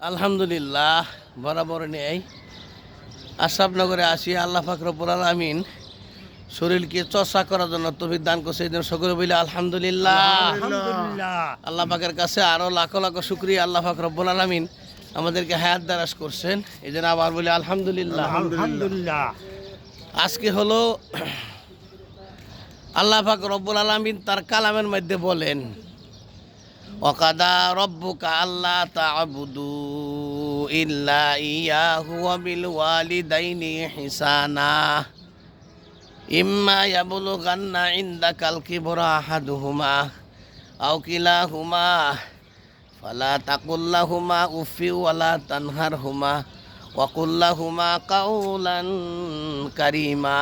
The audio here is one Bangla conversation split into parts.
আলহামদুলিল্লাহ বরাবর নেই আশরাফনগরে আসি আল্লাহ পাক রব্বুল আলামিন শরীরকে চর্চা করার জন্য তৌফিক দান করছে এই জন্য সকলে বলি আলহামদুলিল্লাহ। আলহামদুলিল্লাহ। আল্লাহ পাকের কাছে আরো লাখো লাখো শুকরিয়া, আল্লাহ পাক রব্বুল আলামিন আমাদেরকে হায়াত দারাজ করছেন, এই জন্য আবার বলি আলহামদুলিল্লাহ। আলহামদুলিল্লাহ। আজকে হলো আল্লাহ পাক রব্বুল আলামিন তার কালামের মধ্যে বলেন ওয়াকাদা রব্বুকা আল্লা তা'বুদু ইল্লা ইয়াহু ওয়া বিল ওয়ালিদাইনি ইহসানা ইম্মা ইয়াবলুগান্না ইনদাকাল কিবরা আহাদুহুমা আও কিলাহুমা ফালা তাকুল লাহুমা উফি ওয়ালা তানহারহুমা ওয়া কুল লাহুমা কাওলান কারীমা।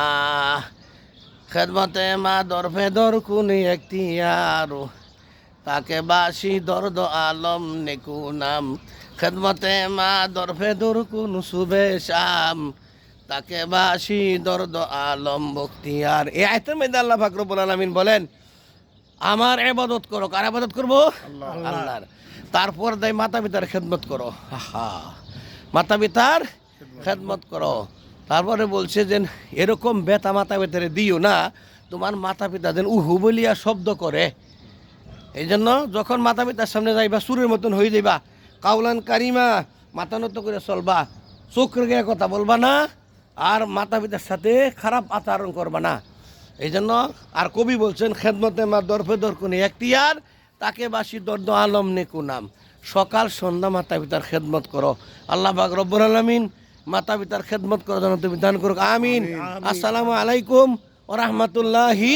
খেদমতে মা দরফে দর কুনি এখতিয়ারু তাকে বাসি দর্দ আলম নেকুনাম। খেদমতে মা দরফে দর কুন সুবে শাম তাকে বাসি দর্দ আলম বখতিয়ার। এই আয়াতের মধ্যে আল্লাহ পাক রব্বুল আলামিন বলেন আমার ইবাদত করো। কার ইবাদত করবো? আল্লাহর। তারপর দেয় মাতা পিতার খেদমত করো। আহা, মাতা পিতার খেদমত করো। তারপরে বলছে যে এরকম বেতা মাতা পিতারে দিও না তোমার মাতা পিতা যেন উহু বলিয়া শব্দ করে। এই জন্য যখন মাতা পিতার সামনে যাইবা সুরের মতন হয়ে যাইবা, কাউলান কারিমা, মাথা নত করে চলবা, চোখ রেগে কথা বলবা না, আর মাতা পিতার সাথে খারাপ আচরণ করবা না। এই জন্য আর কবি বলছেন খেদমতে মা দরফে দরকুনি এখতিয়ার তাকে বাসি দর্দ আলম নেকুনাম। সকাল সন্ধ্যা মাতা পিতার খেদমত করো। আল্লাহ পাক রব্বুল আলামিন মাতা পিতার খেদমত করার জন্য তুমি দান করুক। আমিন। আসসালামু আলাইকুম ওয়া রাহমাতুল্লাহি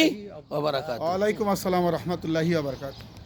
ওয়া বারাকাতুহু। ওয়ালাইকুম আসসালাম ওয়া রাহমাতুল্লাহি ওয়া বারাকাতুহু।